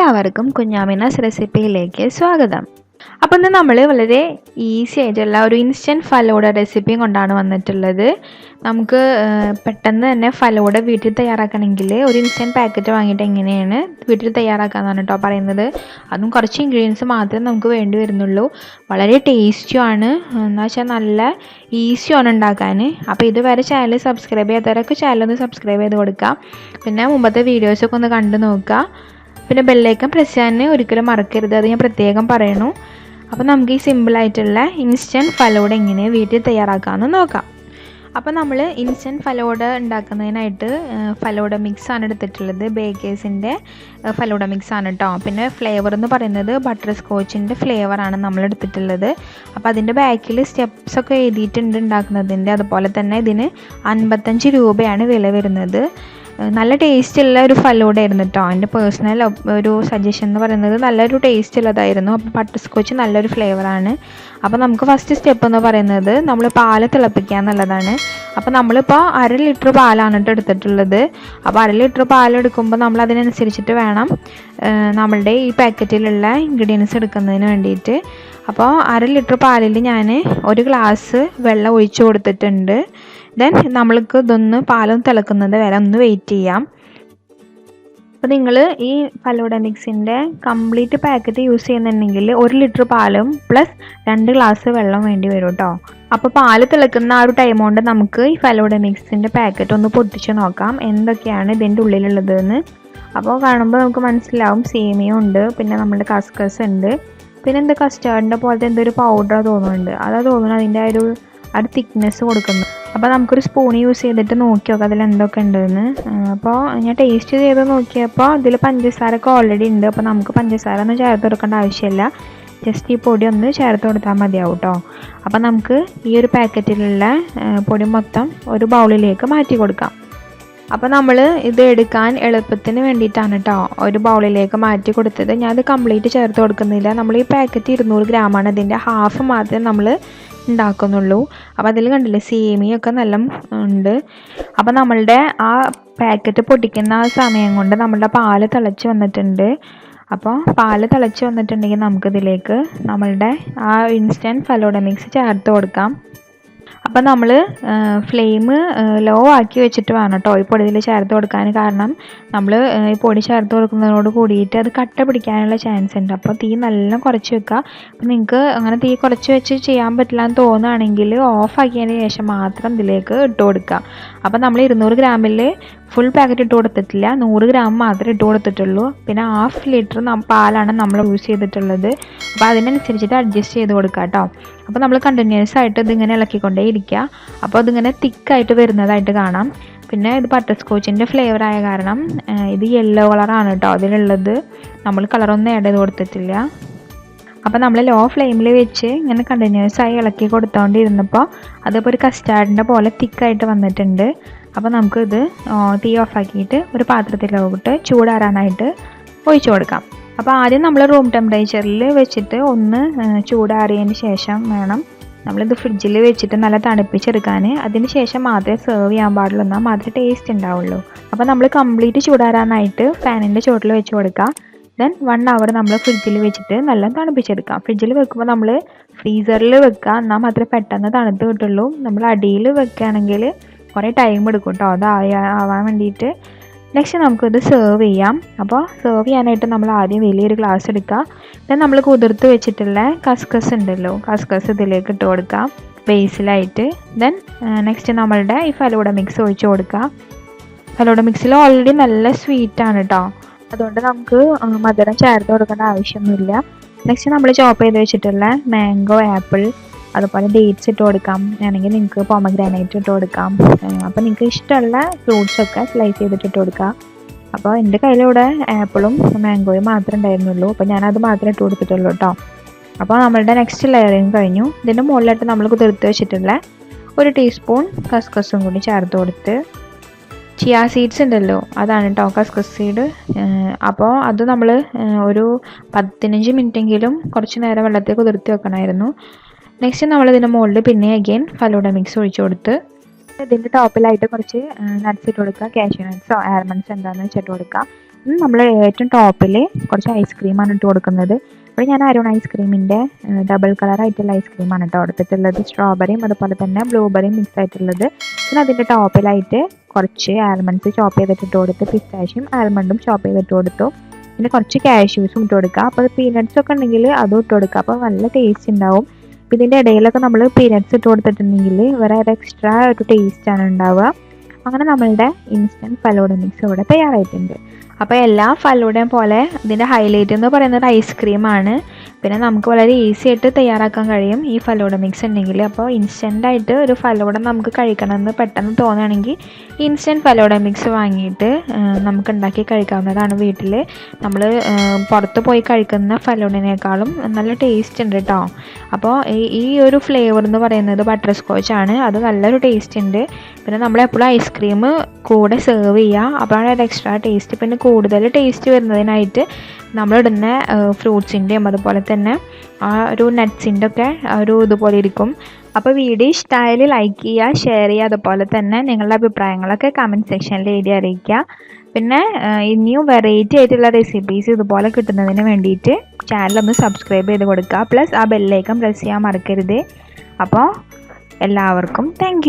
എല്ലാവർക്കും കുഞ്ഞാമിനാസ് റെസിപ്പിയിലേക്ക് സ്വാഗതം. അപ്പോൾ ഇന്ന് നമ്മൾ വളരെ ഈസി ആയിട്ടുള്ള ഒരു ഇൻസ്റ്റൻറ്റ് ഫലൂഡ റെസിപ്പിയും കൊണ്ടാണ് വന്നിട്ടുള്ളത്. നമുക്ക് പെട്ടെന്ന് തന്നെ ഫലൂഡ വീട്ടിൽ തയ്യാറാക്കണമെങ്കിൽ ഒരു ഇൻസ്റ്റൻറ്റ് പാക്കറ്റ് വാങ്ങിയിട്ട് എങ്ങനെയാണ് വീട്ടിൽ തയ്യാറാക്കാമെന്നാണ് കേട്ടോ പറയുന്നത്. അതും കുറച്ച് ഇൻഗ്രീഡിയൻസ് മാത്രമേ നമുക്ക് വേണ്ടി വരുന്നുള്ളൂ. വളരെ ടേസ്റ്റിയാണ്, എന്ന് വെച്ചാൽ നല്ല ഈസിയാണ് ഉണ്ടാക്കാൻ. അപ്പോൾ ഇതുവരെ ചാനൽ സബ്സ്ക്രൈബ് ചെയ്യാത്തവരൊക്കെ ചാനലൊന്ന് സബ്സ്ക്രൈബ് ചെയ്ത് കൊടുക്കുക. പിന്നെ മുമ്പത്തെ വീഡിയോസൊക്കെ ഒന്ന് കണ്ടു നോക്കുക. പിന്നെ ബെല്ലൈക്കൺ പ്രസ് ചെയ്യാൻ ഒരിക്കലും മറക്കരുത്, അത് ഞാൻ പ്രത്യേകം പറയണു. അപ്പോൾ നമുക്ക് ഈ സിമ്പിളായിട്ടുള്ള ഇൻസ്റ്റൻറ്റ് ഫലൂഡ എങ്ങനെ വീട്ടിൽ തയ്യാറാക്കാമെന്ന് നോക്കാം. അപ്പോൾ നമ്മൾ ഇൻസ്റ്റൻറ്റ് ഫലൂഡ ഉണ്ടാക്കുന്നതിനായിട്ട് ഫലൂഡ മിക്സാണ് എടുത്തിട്ടുള്ളത്. ബേക്കേഴ്സിൻ്റെ ഫലൂഡ മിക്സാണ് കേട്ടോ. പിന്നെ ഫ്ലേവർ എന്ന് പറയുന്നത് ബട്ടർസ്കോച്ചിൻ്റെ ഫ്ലേവറാണ് നമ്മൾ എടുത്തിട്ടുള്ളത്. അപ്പോൾ അതിൻ്റെ ബാക്കിൽ സ്റ്റെപ്സൊക്കെ എഴുതിയിട്ടുണ്ട് ഉണ്ടാക്കുന്നതിൻ്റെ. അതുപോലെ തന്നെ ഇതിന് 55 രൂപയാണ് വില വരുന്നത്. നല്ല ടേസ്റ്റുള്ള ഒരു ഫലൂഡ ആയിരുന്നു കേട്ടോ. എൻ്റെ പേഴ്സണൽ ഒരു സജഷൻ എന്ന് പറയുന്നത് നല്ലൊരു ടേസ്റ്റ് ഉള്ളതായിരുന്നു. അപ്പോൾ ബട്ടർസ്കോച്ച് നല്ലൊരു ഫ്ലേവറാണ്. അപ്പോൾ നമുക്ക് ഫസ്റ്റ് സ്റ്റെപ്പ് എന്ന് പറയുന്നത് നമ്മൾ പാല് തിളപ്പിക്കുക എന്നുള്ളതാണ്. അപ്പോൾ നമ്മളിപ്പോൾ 1/2 ലിറ്റർ പാലാണ് കേട്ടോ എടുത്തിട്ടുള്ളത്. അപ്പോൾ 1/2 ലിറ്റർ പാലെടുക്കുമ്പോൾ നമ്മൾ അതിനനുസരിച്ചിട്ട് വേണം നമ്മളുടെ ഈ പാക്കറ്റിലുള്ള ഇൻഗ്രീഡിയൻസ് എടുക്കുന്നതിന് വേണ്ടിയിട്ട്. അപ്പോൾ 1/2 ലിറ്റർ പാലിൽ ഞാൻ 1 ഗ്ലാസ് വെള്ളം ഒഴിച്ച് കൊടുത്തിട്ടുണ്ട്. ദെൻ നമ്മൾക്ക് ഇതൊന്ന് പാലൊന്ന് തിളക്കുന്നത് വരെ ഒന്ന് വെയിറ്റ് ചെയ്യാം. അപ്പോൾ നിങ്ങൾ ഈ ഫലൂഡ മിക്സിൻ്റെ കംപ്ലീറ്റ് പാക്കറ്റ് യൂസ് ചെയ്യുന്നുണ്ടെങ്കിൽ 1 ലിറ്റർ പാലും പ്ലസ് 2 ഗ്ലാസ് വെള്ളം വേണ്ടി വരും കേട്ടോ. അപ്പോൾ പാല് തിളക്കുന്ന ആ ഒരു ടൈം കൊണ്ട് നമുക്ക് ഈ ഫലൂഡ മിക്സിൻ്റെ പാക്കറ്റ് ഒന്ന് പൊട്ടിച്ച് നോക്കാം എന്തൊക്കെയാണ് ഇതിൻ്റെ ഉള്ളിലുള്ളതെന്ന്. അപ്പോൾ കാണുമ്പോൾ നമുക്ക് മനസ്സിലാവും സേമിയ ഉണ്ട്, പിന്നെ നമ്മുടെ കസ്കസ് ഉണ്ട്, പിന്നെ എന്താ കസ്റ്റാർഡിൻ്റെ പോലത്തെ എന്തൊരു പൗഡർ തോന്നുന്നുണ്ട്. അതാ തോന്നുന്നു അതിൻ്റെ ഒരു തിക്നെസ് കൊടുക്കുന്നത്. അപ്പോൾ നമുക്കൊരു സ്പൂൺ യൂസ് ചെയ്തിട്ട് നോക്കി നോക്കാം അതിൽ എന്തൊക്കെ ഉണ്ടെന്ന്. അപ്പോൾ ഞാൻ ടേസ്റ്റ് ചെയ്ത് നോക്കിയപ്പോൾ ഇതിൽ പഞ്ചസാരൊക്കെ ഓൾറെഡി ഉണ്ട്. അപ്പോൾ നമുക്ക് പഞ്ചസാര ഒന്നും ചേർത്ത് കൊടുക്കേണ്ട ആവശ്യമില്ല, ജസ്റ്റ് ഈ പൊടി ഒന്ന് ചേർത്ത് കൊടുത്താൽ മതിയാവും കേട്ടോ. അപ്പോൾ നമുക്ക് ഈ ഒരു പാക്കറ്റിലുള്ള പൊടി മൊത്തം ഒരു ബൗളിലേക്ക് മാറ്റി കൊടുക്കാം. അപ്പോൾ നമ്മൾ ഇത് എടുക്കാൻ എളുപ്പത്തിന് വേണ്ടിയിട്ടാണ് കേട്ടോ ഒരു ബൗളിലേക്ക് മാറ്റി കൊടുത്തത്. ഞാനത് കംപ്ലീറ്റ് ചേർത്ത് കൊടുക്കുന്നില്ല. നമ്മൾ ഈ പാക്കറ്റ് 200 ഗ്രാമാണ്, ഇതിൻ്റെ ഹാഫ് മാത്രമേ നമ്മൾ ഉണ്ടാക്കുന്നുള്ളൂ. അപ്പോൾ അതിൽ കണ്ടില്ലേ സേമിയൊക്കെ നല്ല ഉണ്ട്. അപ്പോൾ നമ്മളുടെ ആ പാക്കറ്റ് പൊട്ടിക്കുന്ന ആ സമയം കൊണ്ട് നമ്മളുടെ പാല് തിളച്ച് വന്നിട്ടുണ്ട്. അപ്പോൾ പാല് തിളച്ച് വന്നിട്ടുണ്ടെങ്കിൽ നമുക്കിതിലേക്ക് നമ്മളുടെ ആ ഇൻസ്റ്റൻറ്റ് ഫലൂഡ മിക്സ് ചേർത്ത് കൊടുക്കാം. അപ്പോൾ നമ്മൾ ഫ്ലെയിം ലോ ആക്കി വെച്ചിട്ട് വേണം കേട്ടോ ഈ പൊടി ഇതിൽ ചേർത്ത് കൊടുക്കാൻ. കാരണം നമ്മൾ ഈ പൊടി ചേർത്ത് കൊടുക്കുന്നതിനോട് കൂടിയിട്ട് അത് കട്ട പിടിക്കാനുള്ള ചാൻസ് ഉണ്ട്. അപ്പോൾ തീ നല്ല കുറച്ച് വെക്കുക. അപ്പോൾ നിങ്ങൾക്ക് അങ്ങനെ തീ കുറച്ച് വെച്ച് ചെയ്യാൻ പറ്റില്ല എന്ന് തോന്നുകയാണെങ്കിൽ ഓഫ് ആക്കിയതിന് ശേഷം മാത്രം ഇതിലേക്ക് ഇട്ട് കൊടുക്കുക. അപ്പോൾ നമ്മൾ 200 ഗ്രാമിൽ ഫുൾ പാക്കറ്റ് ഇട്ട് കൊടുത്തിട്ടില്ല, 100 ഗ്രാം മാത്രമേ ഇട്ട് കൊടുത്തിട്ടുള്ളൂ. പിന്നെ 1/2 ലിറ്റർ പാലാണ് നമ്മൾ യൂസ് ചെയ്തിട്ടുള്ളത്. അപ്പോൾ അതിനനുസരിച്ചിട്ട് അഡ്ജസ്റ്റ് ചെയ്ത് കൊടുക്കുക കേട്ടോ. അപ്പോൾ നമ്മൾ കണ്ടിന്യൂസ് ആയിട്ട് ഇതിങ്ങനെ ഇളക്കിക്കൊണ്ടേ ഇരിക്കുക. അപ്പോൾ അതിങ്ങനെ തിക്കായിട്ട് വരുന്നതായിട്ട് കാണാം. പിന്നെ ഇത് ബട്ടർസ്കോച്ചിൻ്റെ ഫ്ലേവർ ആയ കാരണം ഇത് യെല്ലോ കളറാണ് കേട്ടോ അതിലുള്ളത്. നമ്മൾ കളറൊന്നും ആഡ് ചെയ്ത് കൊടുത്തിട്ടില്ല. അപ്പോൾ നമ്മൾ ലോ ഫ്ലെയിമിൽ വെച്ച് ഇങ്ങനെ കണ്ടിന്യൂസ് ആയി ഇളക്കി കൊടുത്തുകൊണ്ടിരുന്നപ്പോൾ അതിപ്പോൾ ഒരു കസ്റ്റാർഡിൻ്റെ പോലെ തിക്കായിട്ട് വന്നിട്ടുണ്ട്. അപ്പോൾ നമുക്കിത് തീ ഓഫാക്കിയിട്ട് ഒരു പാത്രത്തിലോട്ട് ചൂടാറാനായിട്ട് ഒഴിച്ചു കൊടുക്കാം. അപ്പോൾ ആദ്യം നമ്മൾ റൂം ടെമ്പറേച്ചറിൽ വെച്ചിട്ട് ഒന്ന് ചൂടാറിയതിന് ശേഷം വേണം നമ്മളിത് ഫ്രിഡ്ജിൽ വെച്ചിട്ട് നല്ല തണുപ്പിച്ചെടുക്കാൻ. അതിന് ശേഷം മാത്രമേ സെർവ് ചെയ്യാൻ പാടുള്ളൂ, എന്നാൽ മാത്രമേ ടേസ്റ്റ് ഉണ്ടാവുള്ളൂ. അപ്പോൾ നമ്മൾ കംപ്ലീറ്റ് ചൂടാറാനായിട്ട് ഫാനിൻ്റെ ചുവട്ടിൽ വെച്ച് കൊടുക്കുക. ദെൻ 1 അവർ നമ്മൾ ഫ്രിഡ്ജിൽ വെച്ചിട്ട് നല്ല തണുപ്പിച്ചെടുക്കാം. ഫ്രിഡ്ജിൽ വെക്കുമ്പോൾ നമ്മൾ ഫ്രീസറിൽ വെക്കുക, എന്നാൽ മാത്രമേ പെട്ടെന്ന് തണുത്ത് കിട്ടുള്ളൂ. നമ്മൾ അടിയിൽ വെക്കുകയാണെങ്കിൽ കുറേ ടൈം എടുക്കും കേട്ടോ അത് ആവാൻ വേണ്ടിയിട്ട്. നെക്സ്റ്റ് നമുക്കിത് സെർവ് ചെയ്യാം. അപ്പോൾ സെർവ് ചെയ്യാനായിട്ട് നമ്മൾ ആദ്യം വലിയൊരു ഗ്ലാസ് എടുക്കുക. ദെൻ നമ്മൾ കുതിർത്ത് വെച്ചിട്ടുള്ള കസ്കസ് ഉണ്ടല്ലോ, കസ്കസ് ഇതിലേക്ക് ഇട്ട് കൊടുക്കുക ബേസിലായിട്ട്. ദെൻ നെക്സ്റ്റ് നമ്മളുടെ ഈ ഫലൂഡ മിക്സ് ഒഴിച്ച് കൊടുക്കുക. ഫലൂഡ മിക്സിൽ ഓൾറെഡി നല്ല സ്വീറ്റാണ് കേട്ടോ, അതുകൊണ്ട് നമുക്ക് മധുരം ചേർത്ത് കൊടുക്കേണ്ട ആവശ്യമൊന്നുമില്ല. നെക്സ്റ്റ് നമ്മൾ ചോപ്പ് ചെയ്ത് വെച്ചിട്ടുള്ള മാംഗോ, ആപ്പിൾ, അതുപോലെ ഡേറ്റ്സ് ഇട്ട് കൊടുക്കാം. വേണമെങ്കിൽ നിങ്ങൾക്ക് പൊമഗ്രാനൈറ്റ് ഇട്ട് കൊടുക്കാം. അപ്പോൾ നിങ്ങൾക്ക് ഇഷ്ടമുള്ള ഫ്രൂട്ട്സൊക്കെ സ്ലൈസ് ചെയ്തിട്ട് ഇട്ട് കൊടുക്കുക. അപ്പോൾ എൻ്റെ കയ്യിലിവിടെ ആപ്പിളും മാംഗോയും മാത്രമേ ഉണ്ടായിരുന്നുള്ളൂ. അപ്പോൾ ഞാനത് മാത്രമേ ഇട്ട് കൊടുത്തിട്ടുള്ളൂ കേട്ടോ. അപ്പോൾ നമ്മളുടെ നെക്സ്റ്റ് ലെയറിങ് കഴിഞ്ഞു. ഇതിൻ്റെ മുകളിലായിട്ട് നമ്മൾ കുതിർത്ത് വെച്ചിട്ടുള്ള 1 ടീസ്പൂൺ കസ്കസും കൂടി ചേർത്ത് കൊടുത്ത്, ചിയ സീഡ്സ് ഉണ്ടല്ലോ അതാണ് കേട്ടോ കസ്കസ് സീഡ്. അപ്പോൾ അത് നമ്മൾ ഒരു 15 മിനിറ്റെങ്കിലും കുറച്ച് നേരം വെള്ളത്തിൽ കുതിർത്തി വെക്കണമായിരുന്നു. നെക്സ്റ്റ് നമ്മളിതിൻ്റെ മുകളിൽ പിന്നെ അഗെയിൻ ഫലൂഡ മിക്സ് ഒഴിച്ചു കൊടുത്ത് ഇതിൻ്റെ ടോപ്പിലായിട്ട് കുറച്ച് നട്ട്സ് ഇട്ട് കൊടുക്കുക. കാഷ്യൂ നട്ട്സോ ആൽമണ്ട്സ് എന്താണെന്ന് വെച്ചിട്ട് കൊടുക്കുക. നമ്മൾ ഏറ്റവും ടോപ്പിൽ കുറച്ച് ഐസ്ക്രീമാണ് ഇട്ട് കൊടുക്കുന്നത്. അപ്പോൾ ഞാൻ അരുൺ ഐസ്ക്രീമിൻ്റെ ഡബിൾ കളറായിട്ടുള്ള ഐസ്ക്രീമാണ് കേട്ടോ എടുത്തിട്ടുള്ളത്. സ്ട്രോബെറിയും അതുപോലെ തന്നെ ബ്ലൂബെറിയും മിക്സ് ആയിട്ടുള്ളത്. പിന്നെ അതിൻ്റെ ടോപ്പിലായിട്ട് കുറച്ച് ആൽമണ്ട്സ് ചോപ്പ് ചെയ്തിട്ട് ഇട്ട് കൊടുത്ത്, പിസ്താഷ്യം ആൽമണ്ടും ചോപ്പ് ചെയ്തിട്ട് കൊടുത്തു. പിന്നെ കുറച്ച് കാഷ്യൂസും ഇട്ട് കൊടുക്കുക. അപ്പോൾ പീനട്ട്സ് ഒക്കെ ഉണ്ടെങ്കിൽ അതും ഇട്ട് കൊടുക്കുക. അപ്പോൾ നല്ല ടേസ്റ്റ് ഉണ്ടാവും. അപ്പോൾ ഇതിൻ്റെ ഇടയിലൊക്കെ നമ്മൾ പീനട്ട്സ് ഇട്ട് കൊടുത്തിട്ടുണ്ടെങ്കിൽ വേറെ എക്സ്ട്രാ ഒരു ടേസ്റ്റാണ് ഉണ്ടാവുക. അങ്ങനെ നമ്മളുടെ ഇൻസ്റ്റൻറ്റ് ഫലൂഡ മിക്സ് ഇവിടെ തയ്യാറായിട്ടുണ്ട്. അപ്പോൾ എല്ലാ ഫലൂഡയും പോലെ ഇതിൻ്റെ ഹൈലൈറ്റ് എന്ന് പറയുന്നത് ഐസ്ക്രീമാണ്. പിന്നെ നമുക്ക് വളരെ ഈസി ആയിട്ട് തയ്യാറാക്കാൻ കഴിയും ഈ ഫലൂഡ മിക്സ് ഉണ്ടെങ്കിൽ. അപ്പോൾ ഇൻസ്റ്റൻ്റായിട്ട് ഒരു ഫലൂഡ നമുക്ക് കഴിക്കണമെന്ന് പെട്ടെന്ന് തോന്നുകയാണെങ്കിൽ ഇൻസ്റ്റൻറ്റ് ഫലൂഡ മിക്സ് വാങ്ങിയിട്ട് നമുക്ക് ഉണ്ടാക്കി കഴിക്കാവുന്നതാണ് വീട്ടിൽ. നമ്മൾ പുറത്ത് പോയി കഴിക്കുന്ന ഫലൂഡിനേക്കാളും നല്ല ടേസ്റ്റ് ഉണ്ട് കേട്ടോ. അപ്പോൾ ഈ ഒരു ഫ്ലേവർ എന്ന് പറയുന്നത് ബട്ടർ സ്കോച്ച് ആണ്. അത് നല്ലൊരു ടേസ്റ്റ് ഉണ്ട്. പിന്നെ നമ്മളെപ്പോഴും ഐസ്ക്രീം കൂടെ സെർവ് ചെയ്യുക, അപ്പോഴാണ് ഒരു എക്സ്ട്രാ ടേസ്റ്റ്. പിന്നെ കൂടുതൽ ടേസ്റ്റ് വരുന്നതിനായിട്ട് നമ്മളിടുന്ന ഫ്രൂട്ട്സിൻ്റെയും അതുപോലെ തന്നെ ആ ഒരു നട്ട്സിൻ്റെ ഒക്കെ ഒരു ഇതുപോലെ ഇരിക്കും. അപ്പോൾ വീഡിയോ ഇഷ്ടമായാൽ ലൈക്ക് ചെയ്യുക, ഷെയർ ചെയ്യുക, അതുപോലെ തന്നെ നിങ്ങളുടെ അഭിപ്രായങ്ങളൊക്കെ കമൻറ്റ് സെക്ഷനിൽ എഴുതി അറിയിക്കുക. പിന്നെ ഇനിയും വെറൈറ്റി ആയിട്ടുള്ള റെസിപ്പീസ് ഇതുപോലെ കിട്ടുന്നതിന് വേണ്ടിയിട്ട് ചാനലൊന്ന് സബ്സ്ക്രൈബ് ചെയ്ത് കൊടുക്കുക. പ്ലസ് ആ ബെല്ലൈക്കൺ പ്രസ് ചെയ്യാൻ മറക്കരുത്. അപ്പോൾ എല്ലാവർക്കും താങ്ക്